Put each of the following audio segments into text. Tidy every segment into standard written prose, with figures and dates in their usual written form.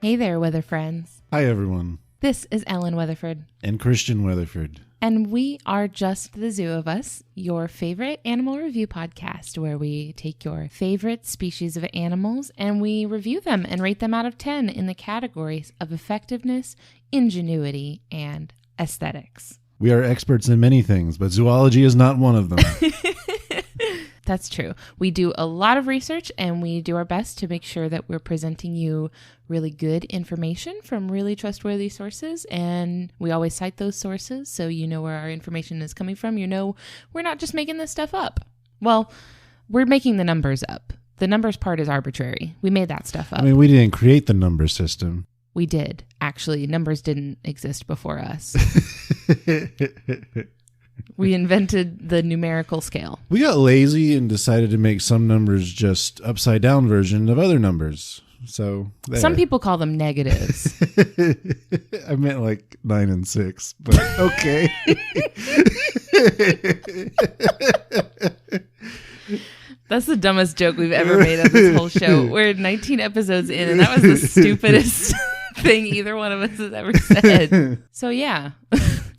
Hey there, weather friends. Hi, everyone. This is Ellen Weatherford. And Christian Weatherford. And we are Just the Zoo of Us, your favorite animal review podcast, where we take your favorite species of animals and we review them and rate them out of 10 in the categories of effectiveness, ingenuity, and aesthetics. We are experts in many things, but zoology is not one of them. That's true. We do a lot of research and we do our best to make sure that we're presenting you really good information from really trustworthy sources. And we always cite those sources so you know where our information is coming from. You know, we're not just making this stuff up. Well, we're making the numbers up. The numbers part is arbitrary. We made that stuff up. I mean, we didn't create the number system. We did. Actually, numbers didn't exist before us. We invented the numerical scale. We got lazy and decided to make some numbers just upside down version of other numbers. So there. Some people call them negatives. I meant like 9 and 6, but okay. That's the dumbest joke we've ever made on this whole show. We're 19 episodes in, and that was the stupidest thing either one of us has ever said. So yeah.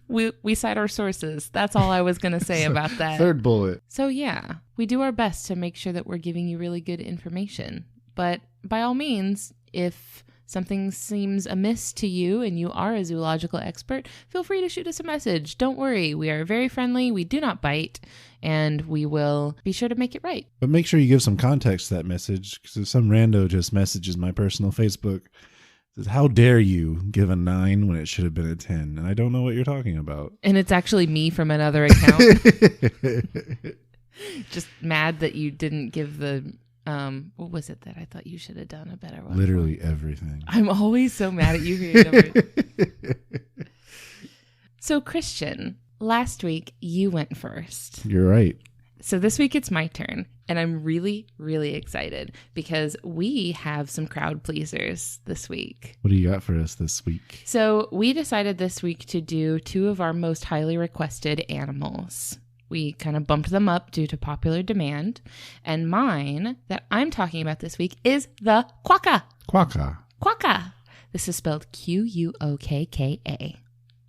We cite our sources. That's all I was going to say about that. Third bullet. So yeah, we do our best to make sure that we're giving you really good information. But by all means, if something seems amiss to you and you are a zoological expert, feel free to shoot us a message. Don't worry. We are very friendly. We do not bite. And we will be sure to make it right. But make sure you give some context to that message. Because if some rando just messages my personal Facebook, how dare you give a 9 when it should have been a 10? And I don't know what you're talking about. And it's actually me from another account. Just mad that you didn't give the, what was it that I thought you should have done a better one? Literally everything. I'm always so mad at you for your numbers. So Christian, last week you went first. You're right. So this week it's my turn, and I'm really, really excited because we have some crowd pleasers this week. What do you got for us this week? So we decided this week to do 2 of our most highly requested animals. We kind of bumped them up due to popular demand, and mine that I'm talking about this week is the quokka. Quokka. Quokka. This is spelled Quokka.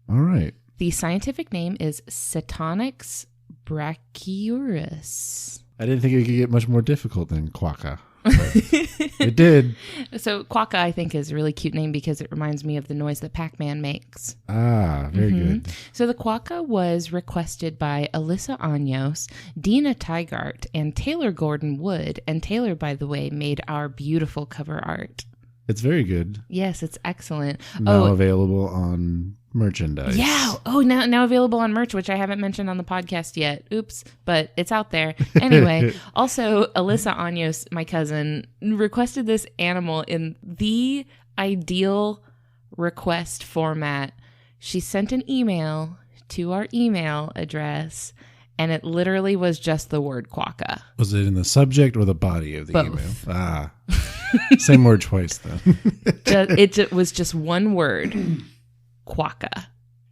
All right. The scientific name is Cetonix brachyurus. I didn't think it could get much more difficult than quokka. It did. So quokka, I think, is a really cute name because it reminds me of the noise that Pac-Man makes. Ah, very good. So the quokka was requested by Alyssa Anyos, Dina Tygart, and Taylor Gordon Wood. And Taylor, by the way, made our beautiful cover art. It's very good. Yes, it's excellent. Now available on merchandise. Yeah. Oh, now available on merch, which I haven't mentioned on the podcast yet. Oops, but it's out there. Anyway, also Alyssa Anyos, my cousin, requested this animal in the ideal request format. She sent an email to our email address, and it literally was just the word quokka. Was it in the subject or the body of the Both. email? Ah. Same word twice, then. It was just one word, quokka.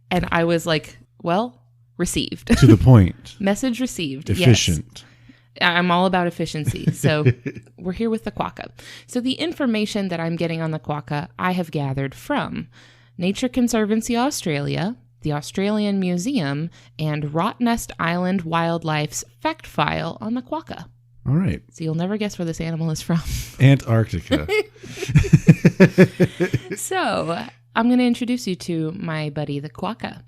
And I was like, well, received. To the point. Message received. Efficient. Yes. I'm all about efficiency. So we're here with the quokka. So the information that I'm getting on the quokka, I have gathered from Nature Conservancy Australia, the Australian Museum, and Rottnest Island Wildlife's fact file on the quokka. All right. So you'll never guess where this animal is from. Antarctica. So I'm going to introduce you to my buddy, the quokka.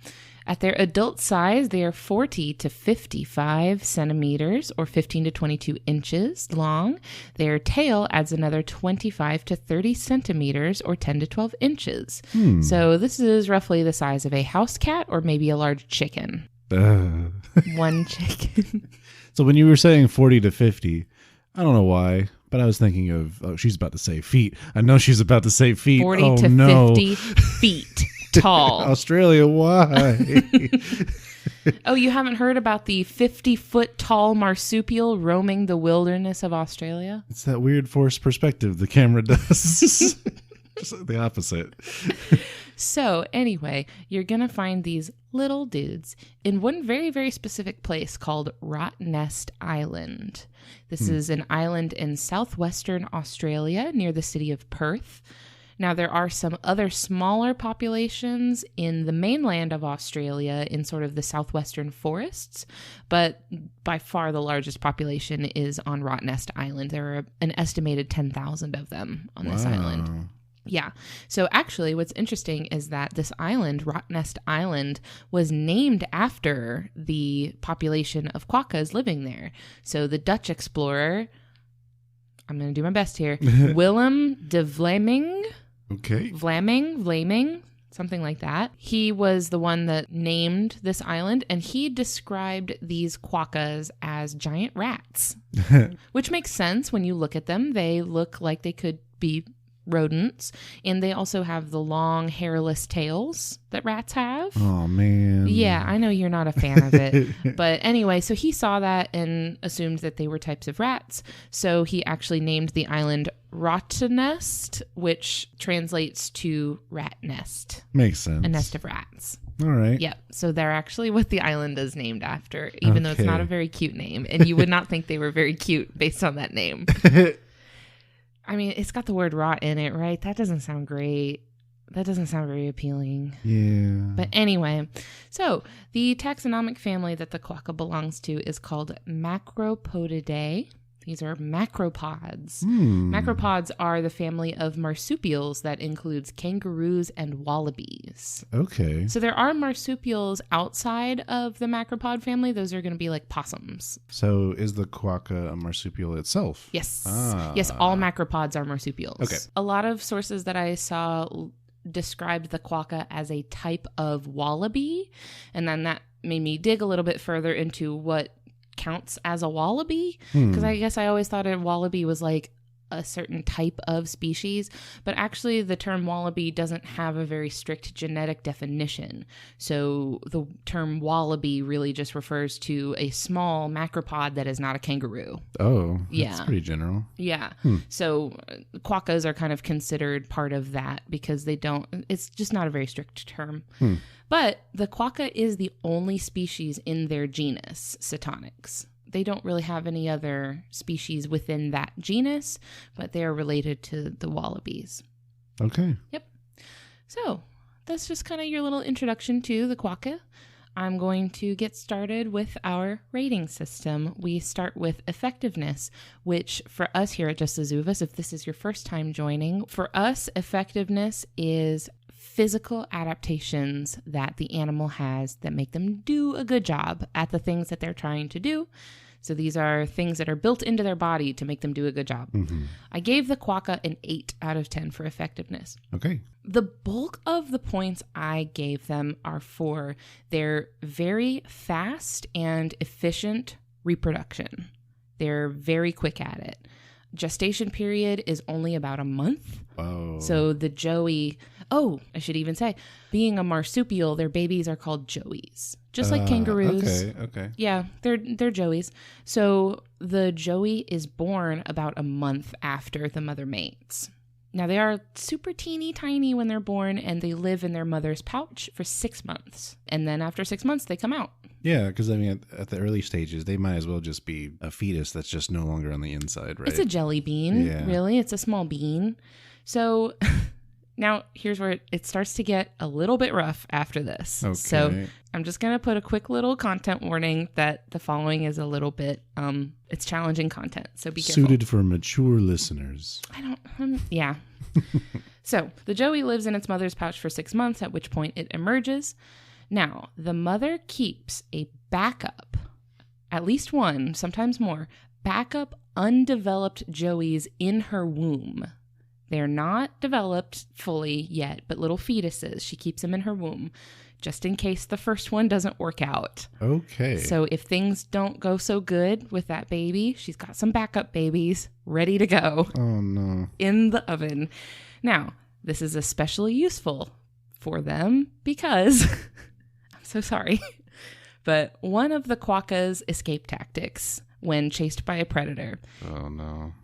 At their adult size, they are 40 to 55 centimeters or 15 to 22 inches long. Their tail adds another 25 to 30 centimeters or 10 to 12 inches. So this is roughly the size of a house cat or maybe a large chicken. One chicken. So when you were saying 40 to 50, I don't know why, but I was thinking of, she's about to say feet. I know she's about to say feet. 40 to 50 feet tall. Australia, why? Oh, you haven't heard about the 50-foot tall marsupial roaming the wilderness of Australia? It's that weird forced perspective the camera does. Just the opposite. So anyway, you're going to find these little dudes in one very, very specific place called Rottnest Island. This is an island in southwestern Australia near the city of Perth. Now, there are some other smaller populations in the mainland of Australia in sort of the southwestern forests, but by far the largest population is on Rottnest Island. There are an estimated 10,000 of them on this island. Yeah. So actually, what's interesting is that this island, Rottnest Island, was named after the population of quokkas living there. So the Dutch explorer, I'm going to do my best here, Willem de Vlaming. Okay. Vlaming, something like that. He was the one that named this island, and he described these quokkas as giant rats, which makes sense when you look at them. They look like they could be rodents, and they also have the long hairless tails that rats have. Oh man. Yeah, I know you're not a fan of it. But anyway, so he saw that and assumed that they were types of rats. So he actually named the island Rottnest, which translates to rat nest. Makes sense. A nest of rats. All right. Yep. So they're actually what the island is named after, even though it's not a very cute name. And you would not think they were very cute based on that name. I mean, it's got the word rot in it, right? That doesn't sound great. That doesn't sound very appealing. Yeah. But anyway, so the taxonomic family that the quokka belongs to is called Macropodidae. These are macropods. Macropods are the family of marsupials that includes kangaroos and wallabies. Okay. So there are marsupials outside of the macropod family. Those are going to be like possums. So is the quokka a marsupial itself? Yes. Ah. Yes, all macropods are marsupials. Okay. A lot of sources that I saw described the quokka as a type of wallaby. And then that made me dig a little bit further into what counts as a wallaby, because I guess I always thought a wallaby was like a certain type of species, but actually the term wallaby doesn't have a very strict genetic definition. So the term wallaby really just refers to a small macropod that is not a kangaroo. Oh, that's Yeah. pretty general. Yeah. So quokkas are kind of considered part of that because it's just not a very strict term. But the quokka is the only species in their genus, Cetonix. They don't really have any other species within that genus, but they are related to the wallabies. Okay. Yep. So that's just kind of your little introduction to the quokka. I'm going to get started with our rating system. We start with effectiveness, which for us here at Just Azuvas, if this is your first time joining, for us, effectiveness is physical adaptations that the animal has that make them do a good job at the things that they're trying to do. So these are things that are built into their body to make them do a good job. I gave the quokka an 8 out of 10 for effectiveness. Okay. The bulk of the points I gave them are for their very fast and efficient reproduction. They're very quick at it. Gestation period is only about a month. Wow. So the joey, I should even say, being a marsupial, their babies are called joeys. Just like kangaroos. Okay. Yeah, they're joeys. So the joey is born about a month after the mother mates. Now, they are super teeny tiny when they're born, and they live in their mother's pouch for 6 months. And then after 6 months, they come out. Yeah, because I mean, at the early stages, they might as well just be a fetus that's just no longer on the inside, right? It's a jelly bean, Yeah. really. It's a small bean. So now here's where it starts to get a little bit rough after this. Okay. So I'm just going to put a quick little content warning that the following is a little bit, it's challenging content. So be careful. Suited for mature listeners. Yeah. So the joey lives in its mother's pouch for 6 months, at which point it emerges. Now, the mother keeps a backup, at least one, sometimes more, backup undeveloped joeys in her womb. They're not developed fully yet, but little fetuses. She keeps them in her womb just in case the first one doesn't work out. Okay. So if things don't go so good with that baby, she's got some backup babies ready to go. Oh, no. In the oven. Now, this is especially useful for them because, I'm so sorry, but one of the quokka's escape tactics when chased by a predator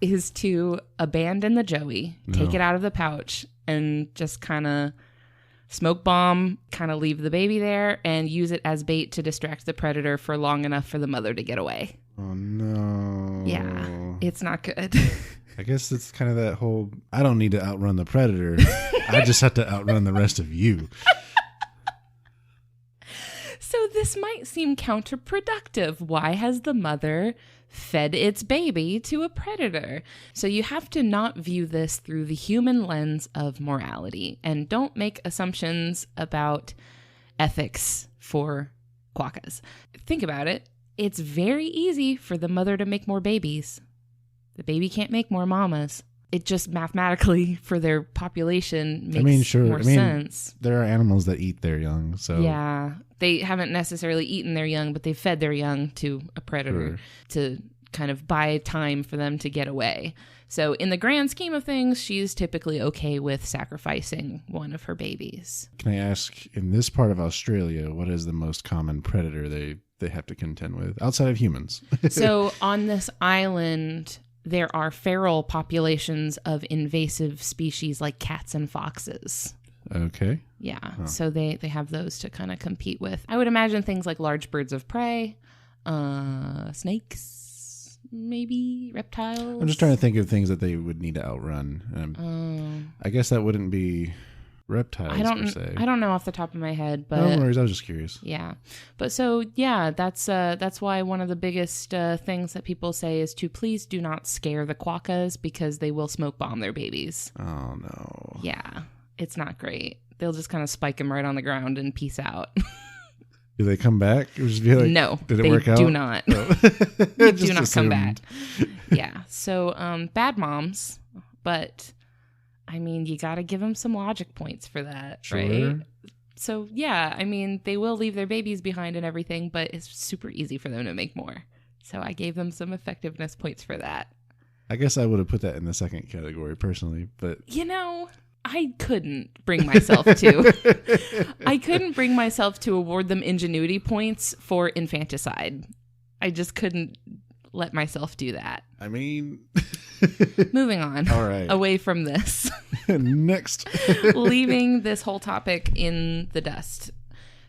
is to abandon the joey, take it out of the pouch, and just kind of smoke bomb, kind of leave the baby there, and use it as bait to distract the predator for long enough for the mother to get away. Oh, no. Yeah. It's not good. I guess it's kind of that whole, I don't need to outrun the predator. I just have to outrun the rest of you. So this might seem counterproductive. Why has the mother fed its baby to a predator? So you have to not view this through the human lens of morality, and don't make assumptions about ethics for quokkas. Think about it. It's very easy for the mother to make more babies. The baby can't make more mamas. It just mathematically, for their population, makes more sense. There are animals that eat their young, so... Yeah. They haven't necessarily eaten their young, but they've fed their young to a predator to kind of buy time for them to get away. So in the grand scheme of things, she's typically okay with sacrificing one of her babies. Can I ask, in this part of Australia, what is the most common predator they have to contend with, outside of humans? So on this island, there are feral populations of invasive species like cats and foxes. Okay. Yeah, so they have those to kind of compete with. I would imagine things like large birds of prey, snakes, maybe reptiles. I'm just trying to think of things that they would need to outrun. I guess that wouldn't be reptiles per se. I don't know off the top of my head, but no worries. I was just curious. Yeah, but so yeah, that's why one of the biggest things that people say is to please do not scare the quokkas, because they will smoke bomb their babies. Oh no. Yeah, it's not great. They'll just kind of spike them right on the ground and peace out. Do they come back? Or just be like, no, did it work out? Do not. Oh. They do not come back. Yeah, so bad moms, but I mean, you got to give them some logic points for that, sure. Right? So yeah, I mean, they will leave their babies behind and everything, but it's super easy for them to make more. So I gave them some effectiveness points for that. I guess I would have put that in the second category personally, but... I couldn't bring myself to. I couldn't bring myself to award them ingenuity points for infanticide. I just couldn't let myself do that. I mean... Moving on. All right. Away from this. Next. Leaving this whole topic in the dust.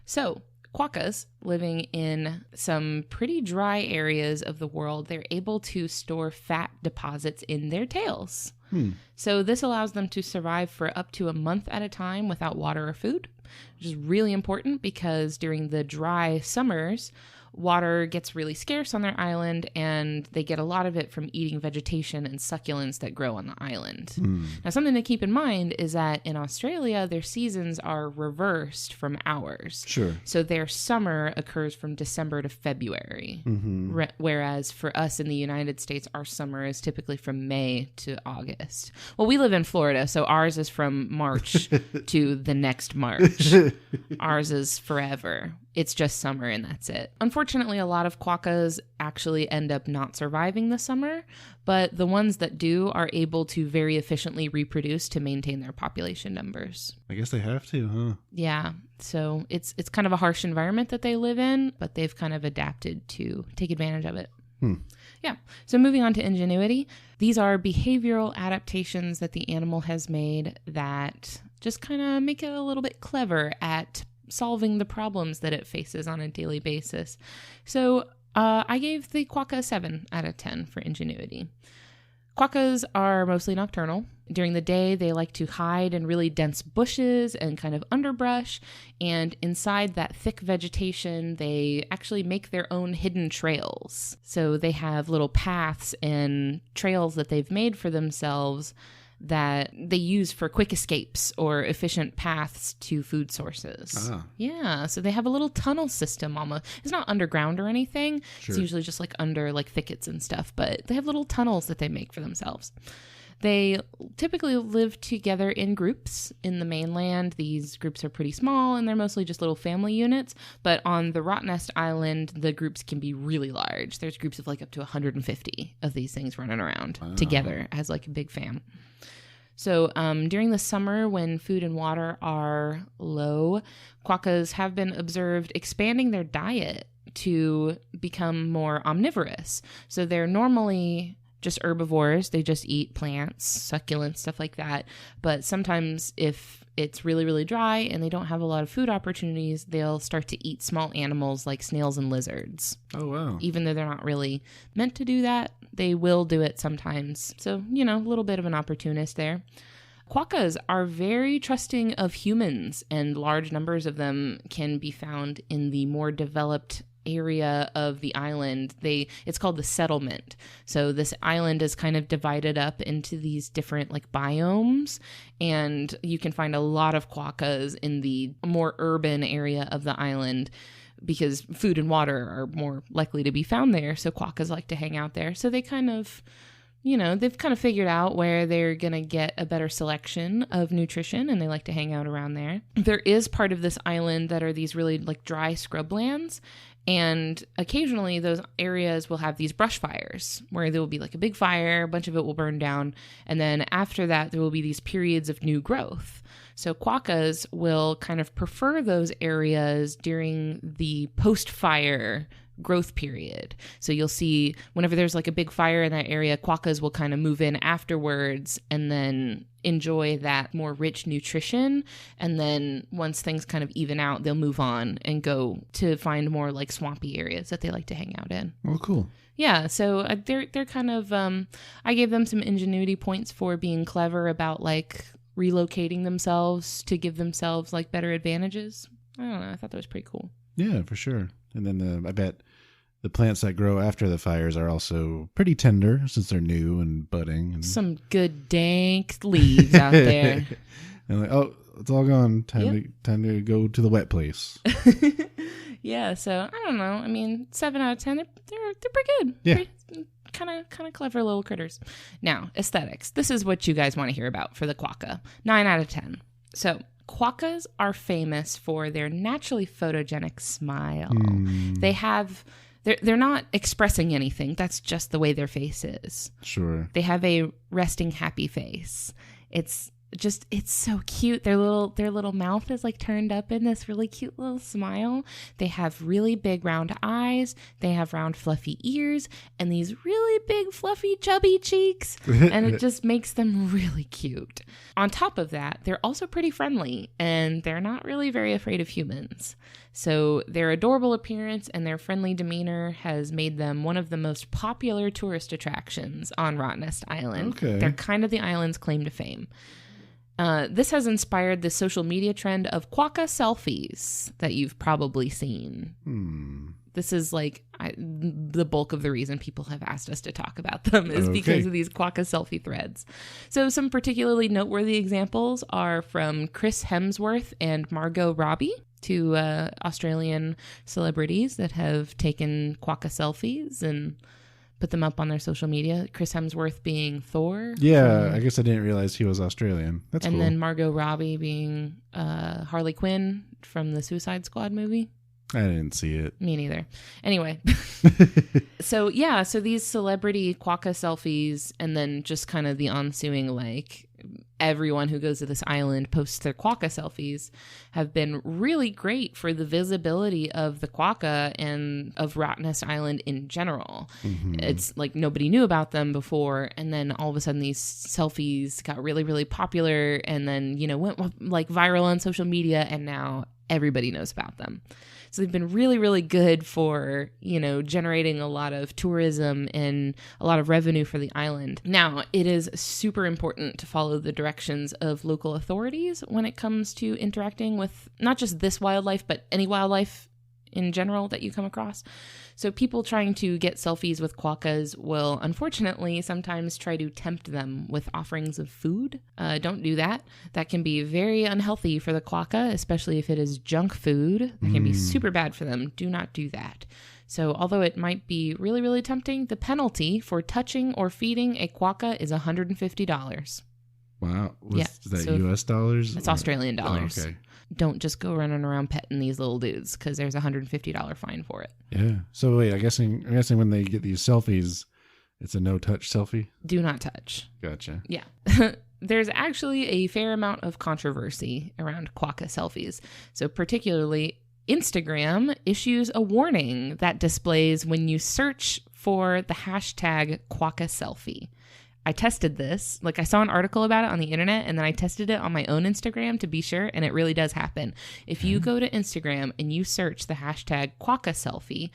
So, quokkas living in some pretty dry areas of the world, they're able to store fat deposits in their tails. So this allows them to survive for up to a month at a time without water or food, which is really important because during the dry summers, water gets really scarce on their island, and they get a lot of it from eating vegetation and succulents that grow on the island. Now, something to keep in mind is that in Australia, their seasons are reversed from ours. Sure. So their summer occurs from December to February, whereas for us in the United States, our summer is typically from May to August. Well, we live in Florida, so ours is from March to the next March. Ours is forever. It's just summer and that's it. Unfortunately, a lot of quokkas actually end up not surviving the summer, but the ones that do are able to very efficiently reproduce to maintain their population numbers. I guess they have to, huh? Yeah. So it's kind of a harsh environment that they live in, but they've kind of adapted to take advantage of it. Yeah. So moving on to ingenuity. These are behavioral adaptations that the animal has made that just kind of make it a little bit clever at solving the problems that it faces on a daily basis. So I gave the quokka a 7 out of 10 for ingenuity. Quokkas are mostly nocturnal. During the day, they like to hide in really dense bushes and kind of underbrush. And inside that thick vegetation, they actually make their own hidden trails. So they have little paths and trails that they've made for themselves that they use for quick escapes or efficient paths to food sources. Yeah, so they have a little tunnel system almost. It's not underground or anything. Sure. It's usually just like under like thickets and stuff, but they have little tunnels that they make for themselves. They typically live together in groups in the mainland. These groups are pretty small and they're mostly just little family units, but on the Rottnest Island, the groups can be really large. There's groups of like up to 150 of these things running around together as like a big fam. So during the summer when food and water are low, quokkas have been observed expanding their diet to become more omnivorous. So they're normally just herbivores. They just eat plants, succulents, stuff like that. But sometimes if it's really, really dry and they don't have a lot of food opportunities, they'll start to eat small animals like snails and lizards. Oh, wow. Even though they're not really meant to do that, they will do it sometimes. So, a little bit of an opportunist there. Quokkas are very trusting of humans, and large numbers of them can be found in the more developed area of the island. It's called the settlement. So this island is kind of divided up into these different like biomes, and you can find a lot of quokkas in the more urban area of the island because food and water are more likely to be found there. So quokkas like to hang out there. So they kind of they've kind of figured out where they're going to get a better selection of nutrition, and they like to hang out around there. There is part of this island that are these really like dry scrublands, and occasionally those areas will have these brush fires where there will be like a big fire, a bunch of it will burn down, and then after that there will be these periods of new growth. So quokkas will kind of prefer those areas during the post-fire growth period. So you'll see whenever there's like a big fire in that area, quokkas will kind of move in afterwards and then enjoy that more rich nutrition. And then once things kind of even out, they'll move on and go to find more like swampy areas that they like to hang out in. Oh, cool. Yeah, so they're kind of, I gave them some ingenuity points for being clever about like relocating themselves to give themselves like better advantages. I don't know, I thought that was pretty cool. Yeah, for sure. And then I bet the plants that grow after the fires are also pretty tender since they're new and budding. And some good dank leaves out there. And like, oh, it's all gone. Time to go to the wet place. Yeah, so I don't know. I mean, 7 out of 10, they're pretty good. Yeah. Kind of clever little critters. Now, aesthetics. This is what you guys want to hear about for the quokka. 9 out of 10. So quokkas are famous for their naturally photogenic smile. They're not expressing anything. That's just the way their face is. Sure. They have a resting happy face. It's so cute. Their little mouth is like turned up in this really cute little smile. They have really big round eyes. They have round fluffy ears and these really big fluffy chubby cheeks. And it just makes them really cute. On top of that, they're also pretty friendly and they're not really very afraid of humans. So their adorable appearance and their friendly demeanor has made them one of the most popular tourist attractions on Rottnest Island. Okay. They're kind of the island's claim to fame. This has inspired the social media trend of Quokka selfies that you've probably seen. This is like the bulk of the reason people have asked us to talk about them is because of these Quokka selfie threads. So some particularly noteworthy examples are from Chris Hemsworth and Margot Robbie, two Australian celebrities that have taken Quokka selfies and put them up on their social media. Chris Hemsworth being Thor. Yeah, I guess I didn't realize he was Australian. That's cool. And then Margot Robbie being Harley Quinn from the Suicide Squad movie. I didn't see it. Me neither. Anyway. So these celebrity Quokka selfies and then just kind of the ensuing like everyone who goes to this island posts their Quokka selfies have been really great for the visibility of the Quokka and of Rottnest Island in general. Mm-hmm. It's like nobody knew about them before, and then all of a sudden these selfies got really, really popular and then, went like viral on social media, and now everybody knows about them. So they've been really, really good for, generating a lot of tourism and a lot of revenue for the island. Now, it is super important to follow the directions of local authorities when it comes to interacting with not just this wildlife, but any wildlife in general that you come across. So people trying to get selfies with quokkas will unfortunately sometimes try to tempt them with offerings of food. Don't do that. That can be very unhealthy for the quokka, especially if it is junk food. That can be super bad for them. Do not do that. So although it might be really, really tempting, the penalty for touching or feeding a quokka is $150. Wow. Is that US dollars? It's Australian dollars. Oh, okay. Don't just go running around petting these little dudes because there's a $150 fine for it. Yeah. So wait, I'm guessing when they get these selfies, it's a no-touch selfie? Do not touch. Gotcha. Yeah. There's actually a fair amount of controversy around quokka selfies. So particularly Instagram issues a warning that displays when you search for the hashtag Quokka selfie. I tested this. Like, I saw an article about it on the internet, and then I tested it on my own Instagram to be sure, and it really does happen. If you go to Instagram and you search the hashtag Quokka selfie,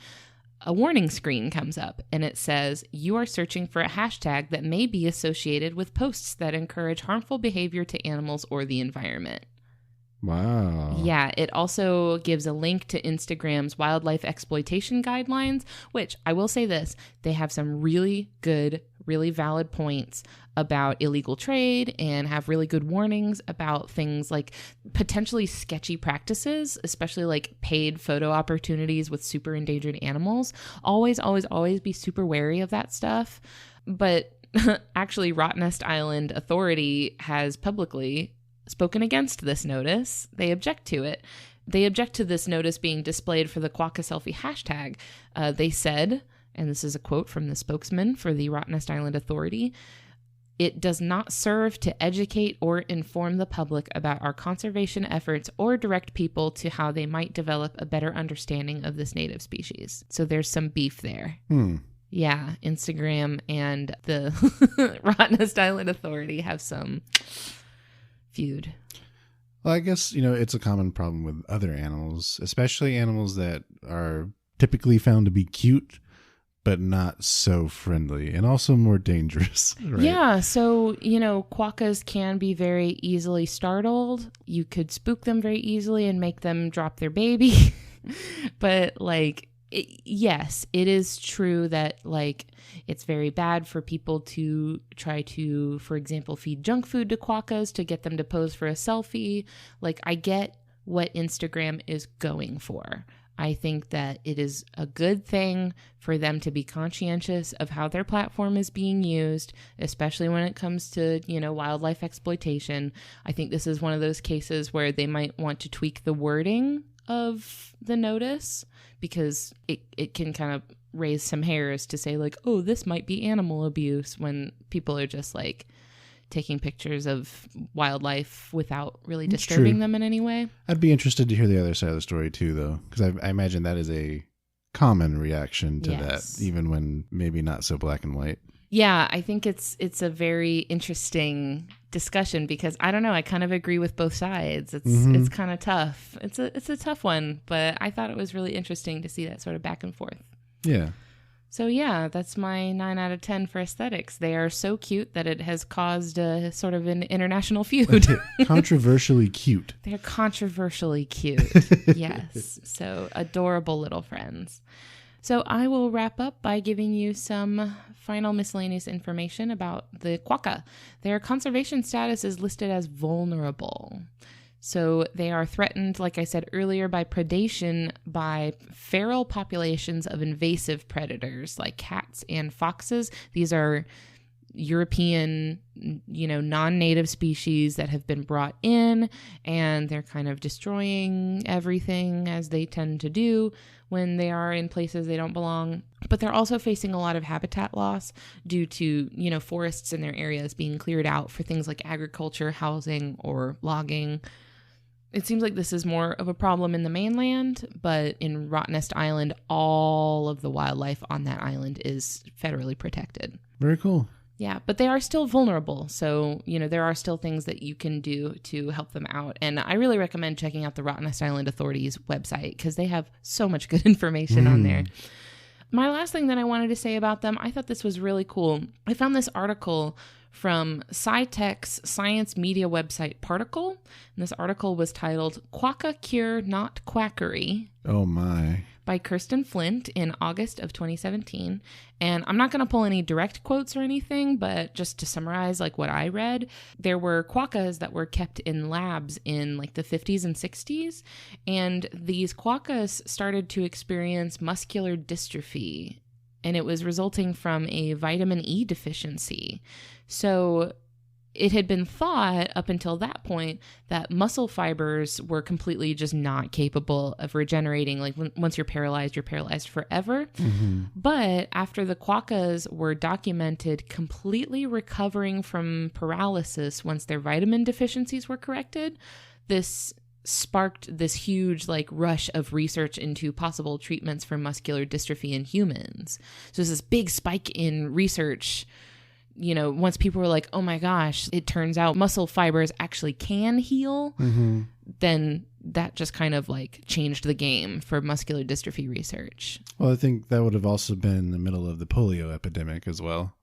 a warning screen comes up, and it says, you are searching for a hashtag that may be associated with posts that encourage harmful behavior to animals or the environment. Wow. Yeah, it also gives a link to Instagram's wildlife exploitation guidelines, which I will say this, they have some really good, really valid points about illegal trade and have really good warnings about things like potentially sketchy practices, especially like paid photo opportunities with super endangered animals. Always, always, always be super wary of that stuff. But actually, Rottnest Island Authority has publicly spoken against this notice. They object to it. They object to this notice being displayed for the Quokka selfie hashtag. They said, and this is a quote from the spokesman for the Rottnest Island Authority, "It does not serve to educate or inform the public about our conservation efforts or direct people to how they might develop a better understanding of this native species." So there's some beef there. Yeah, Instagram and the Rottnest Island Authority have some feud. Well, I guess, it's a common problem with other animals, especially animals that are typically found to be cute, but not so friendly and also more dangerous. Right? Yeah. So, quokkas can be very easily startled. You could spook them very easily and make them drop their baby. But yes, it is true that it's very bad for people to try to, for example, feed junk food to quokkas to get them to pose for a selfie. I get what Instagram is going for. I think that it is a good thing for them to be conscientious of how their platform is being used, especially when it comes to, wildlife exploitation. I think this is one of those cases where they might want to tweak the wording of the notice because it can kind of raise some hairs to say oh, this might be animal abuse when people are just taking pictures of wildlife without really disturbing them in any way. I'd be interested to hear the other side of the story too, though, because I imagine that is a common reaction to that, even when maybe not so black and white. Yeah, I think it's a very interesting discussion because I don't know, I kind of agree with both sides. It's kind of tough. It's a tough one, but I thought it was really interesting to see that sort of back and forth. Yeah. So yeah, that's my 9 out of 10 for aesthetics. They are so cute that it has caused a sort of an international feud. Controversially cute. They're controversially cute. Yes. So adorable little friends. So I will wrap up by giving you some final miscellaneous information about the quokka. Their conservation status is listed as vulnerable. So they are threatened, like I said earlier, by predation by feral populations of invasive predators like cats and foxes. These are European, non-native species that have been brought in, and they're kind of destroying everything as they tend to do when they are in places they don't belong. But they're also facing a lot of habitat loss due to, forests in their areas being cleared out for things like agriculture, housing, or logging. It seems like this is more of a problem in the mainland, but in Rottnest Island, all of the wildlife on that island is federally protected. Very cool. Yeah, but they are still vulnerable. So, there are still things that you can do to help them out. And I really recommend checking out the Rottnest Island Authority's website because they have so much good information on there. My last thing that I wanted to say about them, I thought this was really cool. I found this article from SciTech's science media website Particle. And this article was titled "Quokka Cure Not Quackery." Oh my. By Kirsten Flint in August of 2017. And I'm not going to pull any direct quotes or anything, but just to summarize what I read, there were quokkas that were kept in labs in the 50s and 60s. And these quokkas started to experience muscular dystrophy. And it was resulting from a vitamin E deficiency. So it had been thought up until that point that muscle fibers were completely just not capable of regenerating. Once you're paralyzed forever. Mm-hmm. But after the quokkas were documented completely recovering from paralysis once their vitamin deficiencies were corrected, this sparked this huge like rush of research into possible treatments for muscular dystrophy in humans. So there's this big spike in research. You know, once people were like, oh my gosh, it turns out muscle fibers actually can heal, then that just kind of like changed the game for muscular dystrophy research. Well, I think that would have also been in the middle of the polio epidemic as well.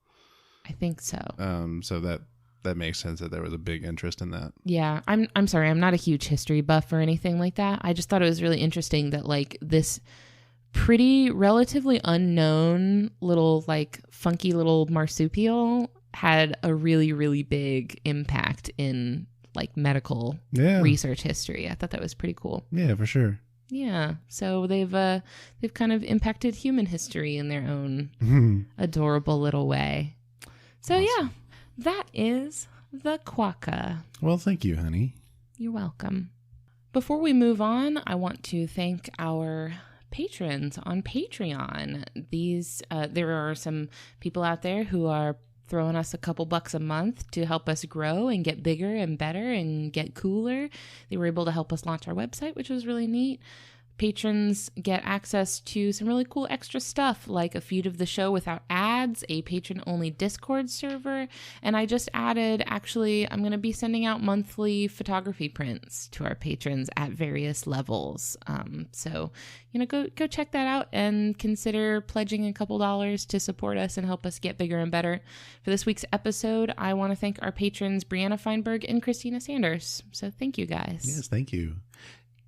I think so. So that makes sense that there was a big interest in that. Yeah, I'm sorry, I'm not a huge history buff or anything like that. I just thought it was really interesting that like this pretty relatively unknown little like funky little marsupial had a really, really big impact in like medical research history. I thought that was pretty cool. Yeah, for sure. Yeah, so they've kind of impacted human history in their own adorable little way. So awesome. Yeah, that is the Quokka. Well, thank you, honey. You're welcome. Before we move on, I want to thank our patrons on Patreon. There are some people out there who are throwing us a couple bucks a month to help us grow and get bigger and better and get cooler. They were able to help us launch our website, which was really neat. Patrons get access to some really cool extra stuff like a feed of the show without ads, a patron-only Discord server, and I just added, actually, I'm going to be sending out monthly photography prints to our patrons at various levels. So, go check that out and consider pledging a couple dollars to support us and help us get bigger and better. For this week's episode, I want to thank our patrons Brianna Feinberg and Christina Sanders. So thank you guys. Yes, thank you.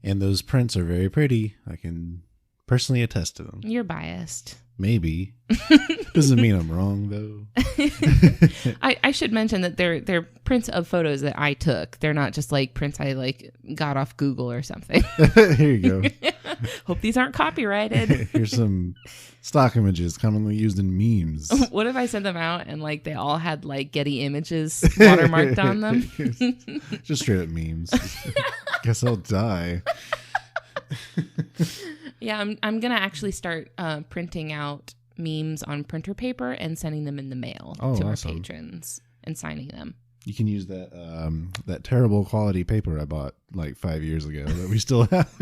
And those prints are very pretty. I can personally attest to them. You're biased. Maybe. Doesn't mean I'm wrong, though. I should mention that they're prints of photos that I took. They're not just like prints I like got off Google or something. Here you go. Hope these aren't copyrighted. Here's some stock images commonly used in memes. What if I sent them out and like they all had like Getty Images watermarked on them? Just straight up memes. Guess I'll die. Yeah, I'm gonna actually start printing out memes on printer paper and sending them in the mail to our patrons and signing them. You can use that terrible quality paper I bought like 5 years ago that we still have.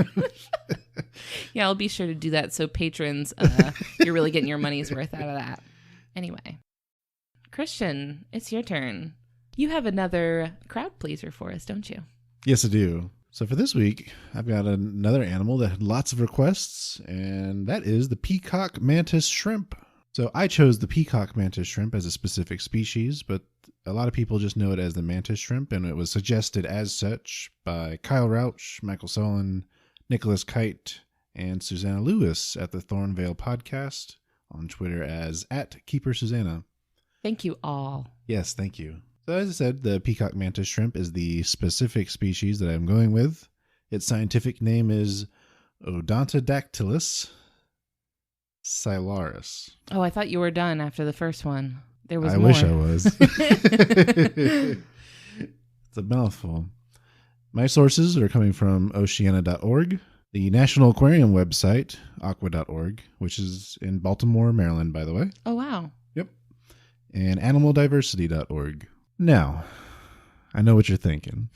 Yeah, I'll be sure to do that so patrons, you're really getting your money's worth out of that. Anyway, Christian, it's your turn. You have another crowd pleaser for us, don't you? Yes, I do. So for this week, I've got another animal that had lots of requests, and that is the Peacock Mantis shrimp. So I chose the Peacock Mantis shrimp as a specific species, but a lot of people just know it as the mantis shrimp, and it was suggested as such by Kyle Rauch, Michael Solon, Nicholas Kite, and Susanna Lewis at the Thornvale podcast, on Twitter as @KeeperSusanna. Thank you all. Yes, thank you. So as I said, the Peacock Mantis shrimp is the specific species that I'm going with. Its scientific name is Odontodactylus silaris. Oh, I thought you were done after the first one. There was more. I wish I was. It's a mouthful. My sources are coming from oceana.org, the National Aquarium website, aqua.org, which is in Baltimore, Maryland, by the way. Oh, wow. Yep. And animaldiversity.org. Now, I know what you're thinking.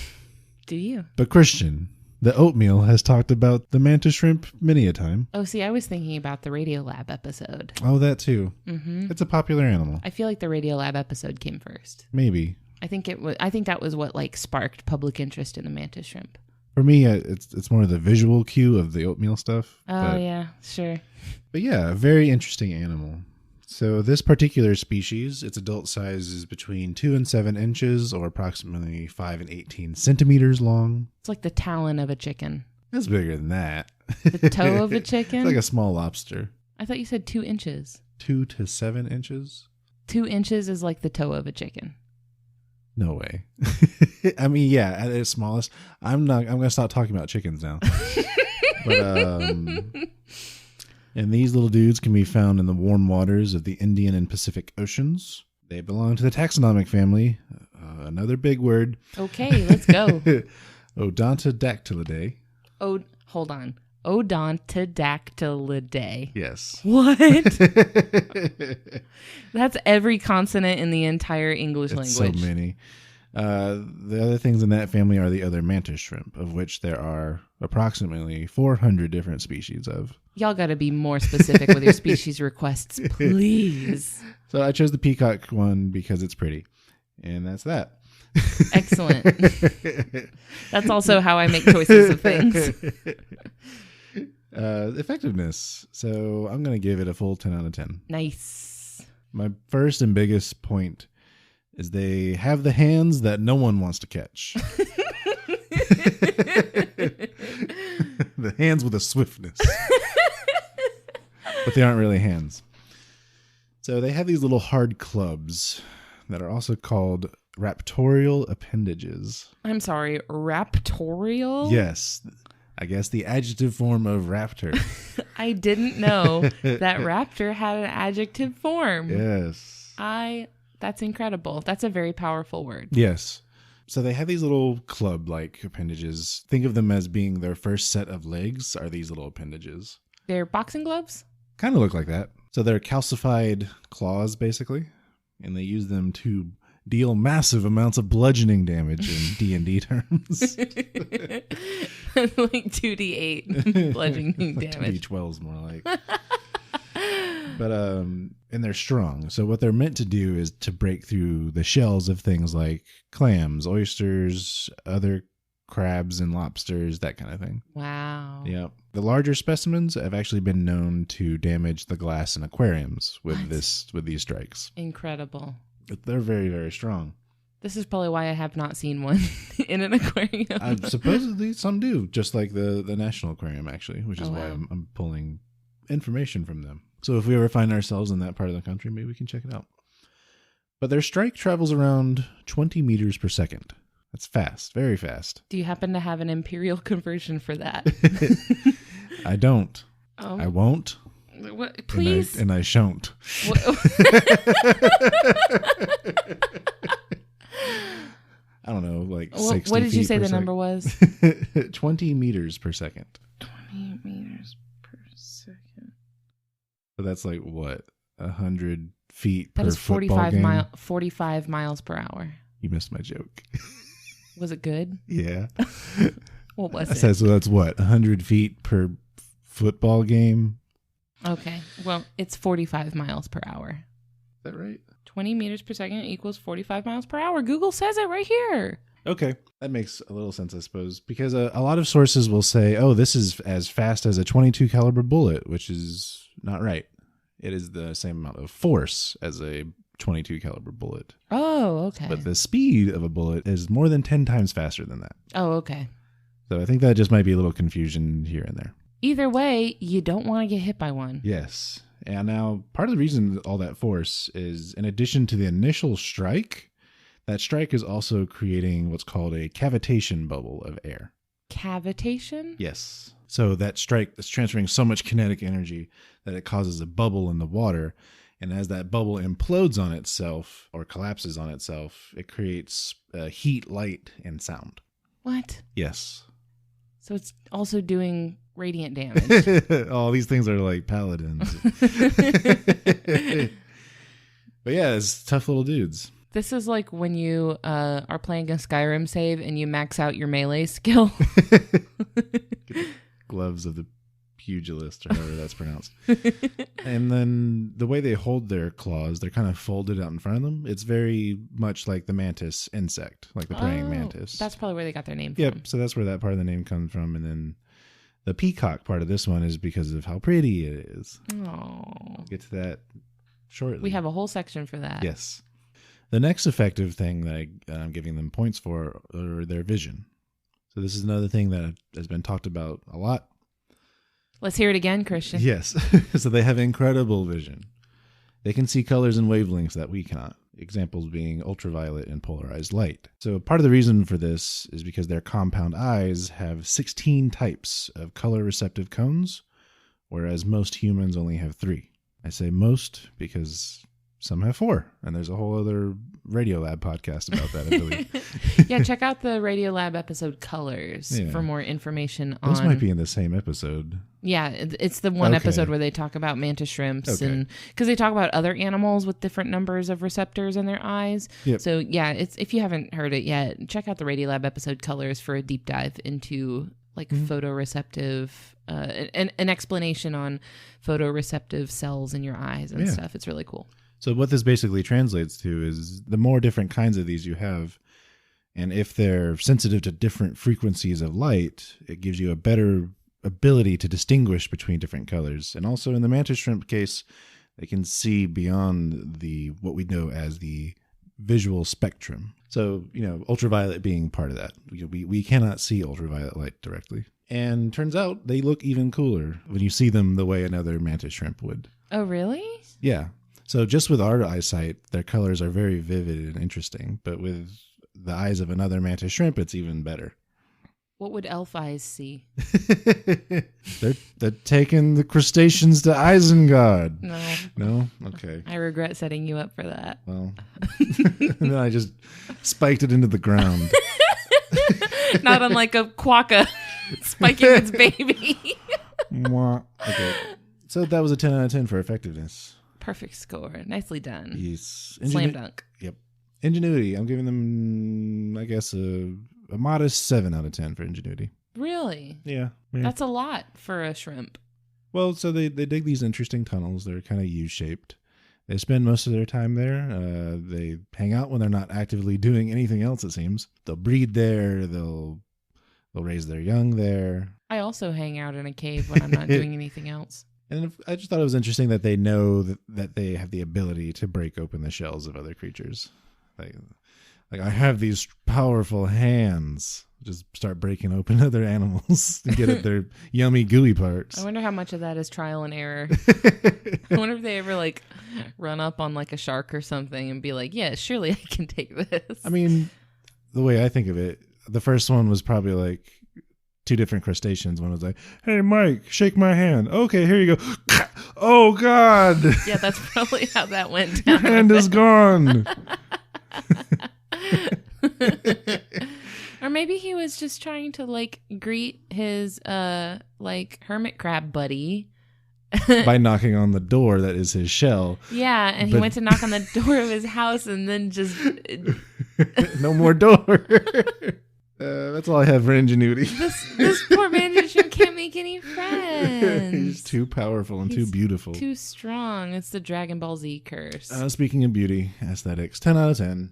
Do you? But Christian, the oatmeal has talked about the mantis shrimp many a time. Oh, see, I was thinking about the Radiolab episode. Oh, that too. Mm-hmm. It's a popular animal. I feel like the Radiolab episode came first. Maybe. I think that was what like sparked public interest in the mantis shrimp. For me, it's more of the visual cue of the oatmeal stuff. Oh, yeah, sure. But yeah, a very interesting animal. So this particular species, its adult size is between 2 and 7 inches, or approximately 5 and 18 centimeters long. It's like the talon of a chicken. It's bigger than that. The toe of a chicken? It's like a small lobster. I thought you said 2 inches. 2 to 7 inches? 2 inches is like the toe of a chicken. No way. I mean, yeah, at its smallest. I'm going to stop talking about chickens now. But, and these little dudes can be found in the warm waters of the Indian and Pacific Oceans. They belong to the taxonomic family, another big word. Okay, let's go. Odontodactylidae. Oh, hold on. Odontodactylidae. Yes. What? That's every consonant in the entire English language. So many. The other things in that family are the other mantis shrimp, of which there are approximately 400 different species of. Y'all got to be more specific with your species requests, please. So I chose the peacock one because it's pretty. And that's that. Excellent. That's also how I make choices of things. Effectiveness. So I'm going to give it a full 10 out of 10. Nice. My first and biggest point is they have the hands that no one wants to catch. The hands with a swiftness. But they aren't really hands. So they have these little hard clubs that are also called raptorial appendages. I'm sorry, raptorial? Yes. I guess the adjective form of raptor. I didn't know that raptor had an adjective form. Yes. That's incredible. That's a very powerful word. Yes. So they have these little club-like appendages. Think of them as being their first set of legs are these little appendages. They're boxing gloves? Kind of look like that. So they're calcified claws, basically. And they use them to deal massive amounts of bludgeoning damage in D&D terms. Like 2d8 bludgeoning damage. 2d12s more like. But and they're strong. So what they're meant to do is to break through the shells of things like clams, oysters, other crabs and lobsters, that kind of thing. Wow. Yeah. The larger specimens have actually been known to damage the glass in aquariums with these strikes. Incredible. But they're very, very strong. This is probably why I have not seen one in an aquarium. Supposedly some do, just like the National Aquarium, actually, which is why wow. I'm pulling information from them. So if we ever find ourselves in that part of the country, maybe we can check it out. But their strike travels around 20 meters per second. That's fast, very fast. Do you happen to have an imperial conversion for that? I don't. Oh. I won't. What, please? And I shan't. I don't know, like 60 What did you feet say per the number was? 20 meters per second. 20 meters per second. So that's like what? 100 feet That per is football game? 45 miles per hour. You missed my joke. Was it good? Yeah. What was I it? said, so that's what? 100 feet per football game? Okay. Well, it's 45 miles per hour. Is that right? 20 meters per second equals 45 miles per hour. Google says it right here. Okay. That makes a little sense, I suppose, because a lot of sources will say, oh, this is as fast as a 22 caliber bullet, which is not right. It is the same amount of force as a 22 caliber bullet. Oh, okay. But the speed of a bullet is more than 10 times faster than that. Oh, okay. So I think that just might be a little confusion here and there. Either way, you don't want to get hit by one. Yes. And now part of the reason all that force is, in addition to the initial strike, that strike is also creating what's called a cavitation bubble of air. Cavitation? Yes. So that strike is transferring so much kinetic energy that it causes a bubble in the water. And as that bubble implodes on itself or collapses on itself, it creates heat, light, and sound. What? Yes. So it's also doing radiant damage. All these things are like paladins. But yeah, it's tough little dudes. This is like when you are playing a Skyrim save and you max out your melee skill. Gloves of the pugilist, or however that's pronounced. And then the way they hold their claws, they're kind of folded out in front of them. It's very much like the mantis insect, like the praying mantis. That's probably where they got their name from. Yep, so that's where that part of the name comes from. And then the peacock part of this one is because of how pretty it is. Oh. We'll get to that shortly. We have a whole section for that. Yes. The next effective thing that I'm giving them points for are their vision. So this is another thing that has been talked about a lot. Let's hear it again, Christian. Yes. So they have incredible vision. They can see colors and wavelengths that we cannot. Examples being ultraviolet and polarized light. So part of the reason for this is because their compound eyes have 16 types of color receptive cones, whereas most humans only have 3. I say most because some have 4, and there's a whole other Radiolab podcast about that, I believe. Yeah, check out the Radiolab episode Colors for more information on... Those might be in the same episode. Yeah, it's the one Okay. episode where they talk about mantis shrimps, Okay. and because they talk about other animals with different numbers of receptors in their eyes. Yep. So yeah, it's if you haven't heard it yet, check out the Radiolab episode Colors for a deep dive into like photoreceptive, an explanation on photoreceptive cells in your eyes and stuff. It's really cool. So what this basically translates to is the more different kinds of these you have, and if they're sensitive to different frequencies of light, it gives you a better ability to distinguish between different colors. And also in the mantis shrimp case, they can see beyond what we know as the visual spectrum. So, ultraviolet being part of that. We cannot see ultraviolet light directly. And turns out they look even cooler when you see them the way another mantis shrimp would. Oh, really? Yeah. So just with our eyesight, their colors are very vivid and interesting. But with the eyes of another mantis shrimp, it's even better. What would elf eyes see? They're taking the crustaceans to Isengard. No. No? Okay. I regret setting you up for that. Well, and then I just spiked it into the ground. Not unlike a quokka spiking its baby. Mwah. Okay. So that was a 10 out of 10 for effectiveness. Perfect score. Nicely done. Yes. Slam dunk. Yep. Ingenuity. I'm giving them, I guess, a modest 7 out of 10 for ingenuity. Really? Yeah. That's a lot for a shrimp. Well, so they dig these interesting tunnels. They're kind of U-shaped. They spend most of their time there. They hang out when they're not actively doing anything else, it seems. They'll breed there. They'll raise their young there. I also hang out in a cave when I'm not doing anything else. And I just thought it was interesting that they know that they have the ability to break open the shells of other creatures. Like I have these powerful hands. Just start breaking open other animals to get at their yummy gooey parts. I wonder how much of that is trial and error. I wonder if they ever run up on a shark or something and be like, yeah, surely I can take this. I mean, the way I think of it, the first one was probably two different crustaceans. One was like, hey, Mike, shake my hand. Okay, here you go. Oh, God. Yeah, that's probably how that went down. Your hand is gone. Or maybe he was just trying to greet his hermit crab buddy by knocking on the door that is his shell. Yeah, and he went to knock on the door of his house and then just no more door. That's all I have for ingenuity. This poor mantis shrimp can't make any friends. He's too powerful and too beautiful. Too strong. It's the Dragon Ball Z curse. Speaking of beauty, aesthetics, 10 out of 10.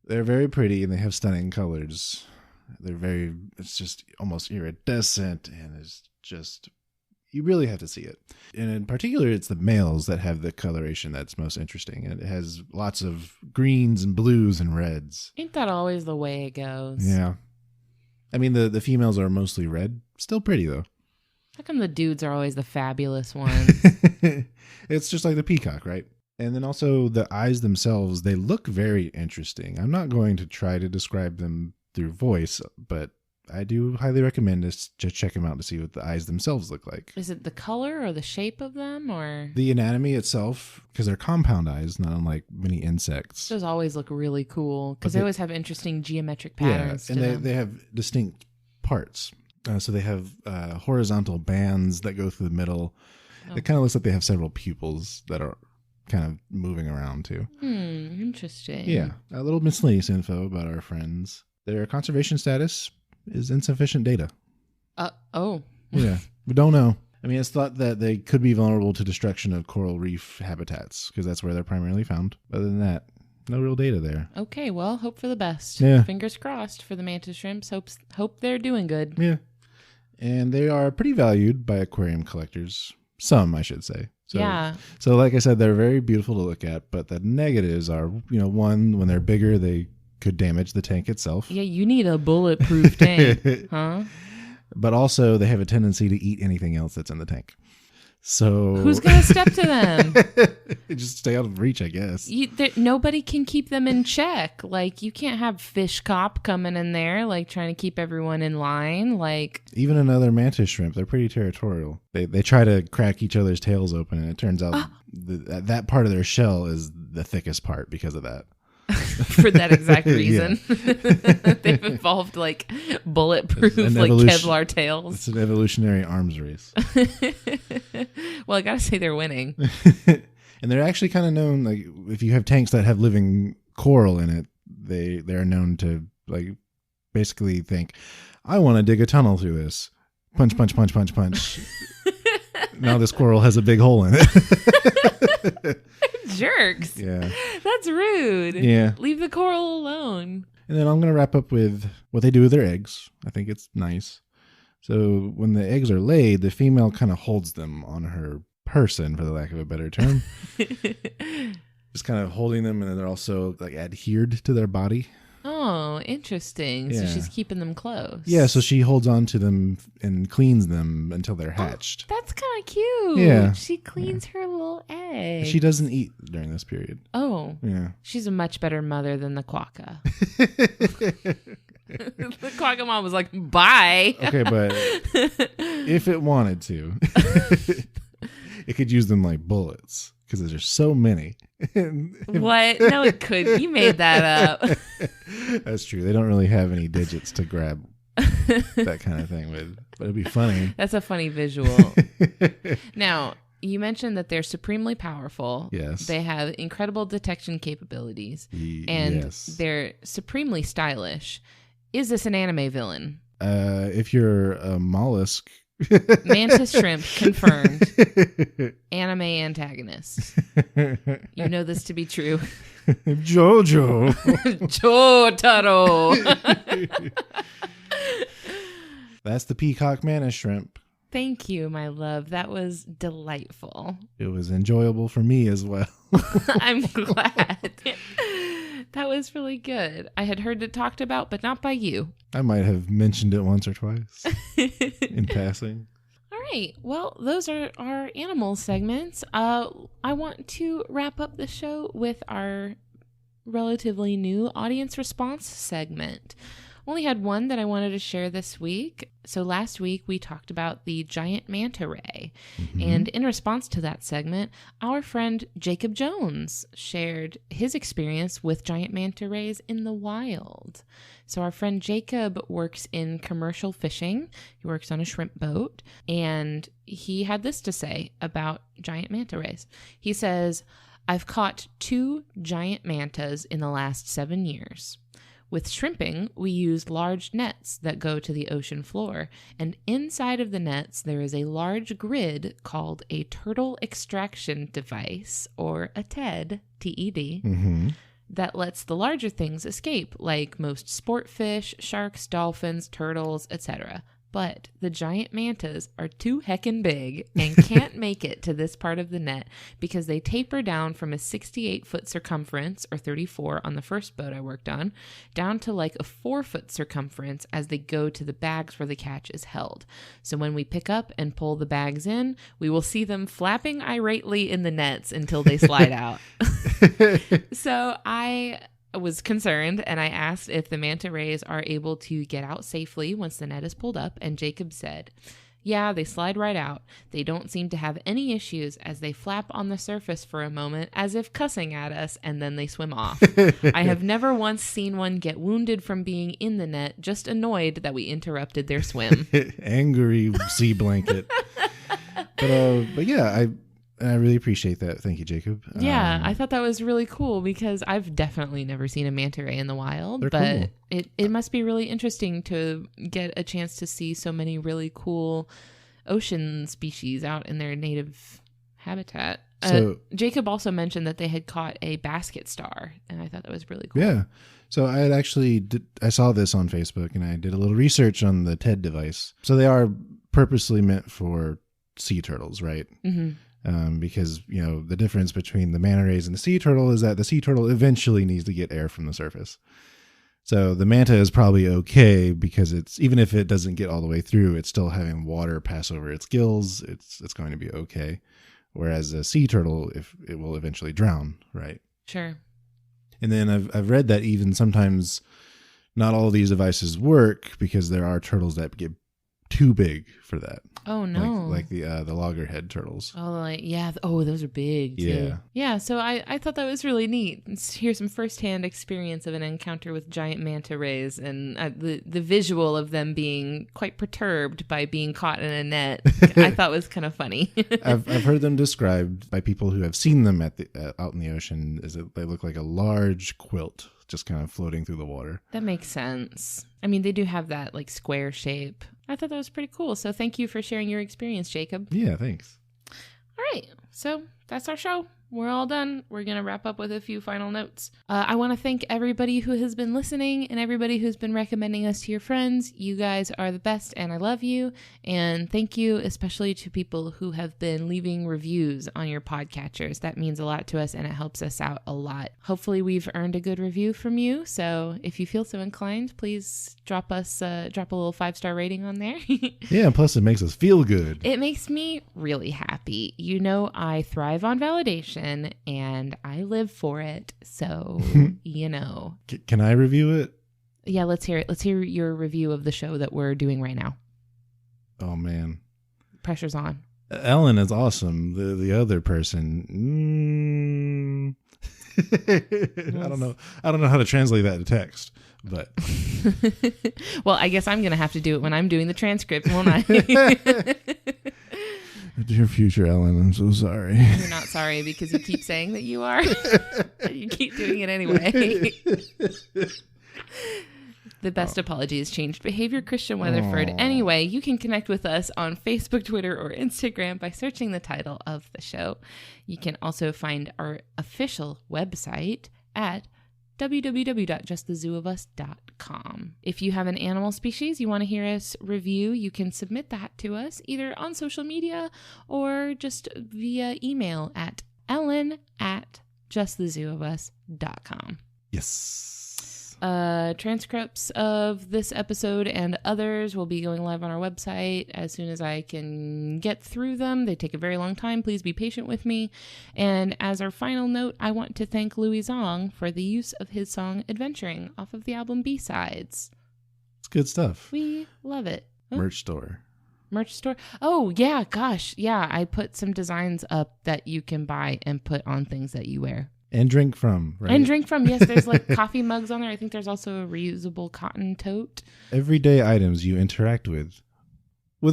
They're very pretty and they have stunning colors. It's just almost iridescent and it's just, you really have to see it. And in particular, it's the males that have the coloration that's most interesting. And it has lots of greens and blues and reds. Ain't that always the way it goes? Yeah. I mean, the females are mostly red. Still pretty, though. How come the dudes are always the fabulous ones? It's just like the peacock, right? And then also the eyes themselves, they look very interesting. I'm not going to try to describe them through voice, but I do highly recommend to check them out to see what the eyes themselves look like. Is it the color or the shape of them or? The anatomy itself, because they're compound eyes, not unlike many insects. Those always look really cool because they always have interesting geometric patterns. Yeah, and they have distinct parts. So they have horizontal bands that go through the middle. Oh. It kind of looks like they have several pupils that are kind of moving around too. Interesting. Yeah. A little miscellaneous info about our friends. Their conservation status is insufficient data. Oh. Yeah. We don't know. I mean, it's thought that they could be vulnerable to destruction of coral reef habitats because that's where they're primarily found. Other than that, no real data there. Okay, well, hope for the best. Yeah. Fingers crossed for the mantis shrimps. Hope they're doing good. Yeah. And they are pretty valued by aquarium collectors. Some, I should say. Yeah. So like I said, they're very beautiful to look at, but the negatives are, one, when they're bigger, they could damage the tank itself. Yeah, you need a bulletproof tank, huh? But also, they have a tendency to eat anything else that's in the tank. So who's going to step to them? Just stay out of reach, I guess. Nobody can keep them in check. You can't have fish cop coming in there, trying to keep everyone in line. Even another mantis shrimp, they're pretty territorial. They try to crack each other's tails open, and it turns out that part of their shell is the thickest part because of that. For that exact reason. They've evolved like bulletproof, like Kevlar tails. It's an evolutionary arms race. Well, I gotta say they're winning. And they're actually kind of known, like, if you have tanks that have living coral in it, they're known to, like, basically think, I want to dig a tunnel through this. Punch, punch, punch, punch, punch. Now this coral has a big hole in it. Jerks. Yeah. That's rude. Yeah. Leave the coral alone. And then I'm going to wrap up with what they do with their eggs. I think it's nice. So when the eggs are laid, the female kind of holds them on her person, for the lack of a better term. Just kind of holding them, and they're also like adhered to their body. Oh, interesting. Yeah. So she's keeping them close. Yeah, so she holds on to them and cleans them until they're hatched. Oh, that's kind of cute. Yeah. She cleans her little egg. She doesn't eat during this period. Oh. Yeah. She's a much better mother than the Quokka. The Quokka mom was like, bye. Okay, but if it wanted to, it could use them like bullets because there's so many. What? No, it could. You made that up. That's true. They don't really have any digits to grab that kind of thing with, but it'd be funny. That's a funny visual. Now, you mentioned that they're supremely powerful. Yes. They have incredible detection capabilities. And yes. They're supremely stylish. Is this an anime villain? If you're a mollusk. Mantis shrimp confirmed. Anime antagonist. You know this to be true. Jojo. Jotaro. That's the Peacock Mantis shrimp. Thank you, my love. That was delightful. It was enjoyable for me as well. I'm glad. That was really good. I had heard it talked about, but not by you. I might have mentioned it once or twice in passing. All right. Well, those are our animal segments. I want to wrap up the show with our relatively new audience response segment. Only had one that I wanted to share this week. So last week we talked about the giant manta ray. Mm-hmm. And in response to that segment, our friend Jacob Jones shared his experience with giant manta rays in the wild. So our friend Jacob works in commercial fishing. He works on a shrimp boat. And he had this to say about giant manta rays. He says, I've caught 2 giant mantas in the last 7 years. With shrimping, we use large nets that go to the ocean floor, and inside of the nets there is a large grid called a turtle extraction device, or a TED, T-E-D, mm-hmm. that lets the larger things escape, like most sport fish, sharks, dolphins, turtles, etc. But the giant mantas are too heckin' big and can't make it to this part of the net because they taper down from a 68-foot circumference, or 34 on the first boat I worked on, down to like a 4-foot circumference as they go to the bags where the catch is held. So when we pick up and pull the bags in, we will see them flapping irately in the nets until they slide out. So I was concerned, and I asked if the manta rays are able to get out safely once the net is pulled up, and Jacob said, yeah, they slide right out. They don't seem to have any issues as they flap on the surface for a moment as if cussing at us, and then they swim off. I have never once seen one get wounded from being in the net, just annoyed that we interrupted their swim. Angry sea blanket. But yeah, I really appreciate that. Thank you, Jacob. Yeah, I thought that was really cool because I've definitely never seen a manta ray in the wild, but cool. It must be really interesting to get a chance to see so many really cool ocean species out in their native habitat. So, Jacob also mentioned that they had caught a basket star, and I thought that was really cool. Yeah. So I had I saw this on Facebook, and I did a little research on the TED device. So they are purposely meant for sea turtles, right? Mm-hmm. Because, you know, the difference between the manta rays and the sea turtle is that the sea turtle eventually needs to get air from the surface. So the manta is probably okay because even if it doesn't get all the way through, it's still having water pass over its gills. It's going to be okay. Whereas a sea turtle, if it will eventually drown, right? Sure. And then I've read that even sometimes not all of these devices work because there are turtles that get too big for that. Oh no! Like the loggerhead turtles. Oh, yeah. Oh, those are big too. Yeah. Yeah. So I thought that was really neat. Here's some firsthand experience of an encounter with giant manta rays, and the visual of them being quite perturbed by being caught in a net. I thought was kind of funny. I've heard them described by people who have seen them out in the ocean as they look like a large quilt just kind of floating through the water. That makes sense. I mean, they do have that like square shape. I thought that was pretty cool. So thank you for sharing your experience, Jacob. Yeah, thanks. All right. So that's our show. We're all done. We're going to wrap up with a few final notes. I want to thank everybody who has been listening and everybody who's been recommending us to your friends. You guys are the best and I love you. And thank you especially to people who have been leaving reviews on your podcatchers. That means a lot to us and it helps us out a lot. Hopefully we've earned a good review from you. So if you feel so inclined, please drop a little 5-star rating on there. Yeah, and plus it makes us feel good. It makes me really happy. You know, I thrive on validation and I live for it. So, you know. Can I review it? Yeah, let's hear it. Let's hear your review of the show that we're doing right now. Oh, man. Pressure's on. Ellen is awesome. The other person. I don't know how to translate that to text, but. Well, I guess I'm going to have to do it when I'm doing the transcript, won't I? Dear future Ellen, I'm so sorry. You're not sorry because you keep saying that you are. You keep doing it anyway. The best apology is changed behavior, Christian Weatherford. Aww. Anyway, you can connect with us on Facebook, Twitter, or Instagram by searching the title of the show. You can also find our official website at www.justthezooofus.com. If you have an animal species you want to hear us review, you can submit that to us either on social media or just via email at ellen@justthezooofus.com. Yes. Transcripts of this episode and others will be going live on our website as soon as I can get through them. They take a very long time. Please be patient with me. And as our final note, I want to thank Louis Zong for the use of his song Adventuring off of the album B-Sides. It's good stuff. We love it. Oh. Merch store. Oh, yeah. Gosh. Yeah. I put some designs up that you can buy and put on things that you wear. And drink from, right? And drink from, yes. There's like coffee mugs on there. I think there's also a reusable cotton tote. Everyday items you interact with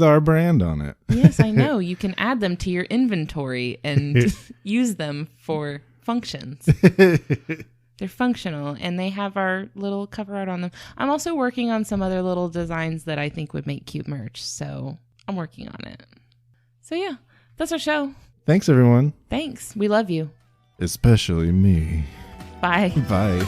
our brand on it. Yes, I know. You can add them to your inventory and use them for functions. They're functional, and they have our little cover art on them. I'm also working on some other little designs that I think would make cute merch, so I'm working on it. So yeah, that's our show. Thanks, everyone. Thanks. We love you. Especially me. Bye. Bye.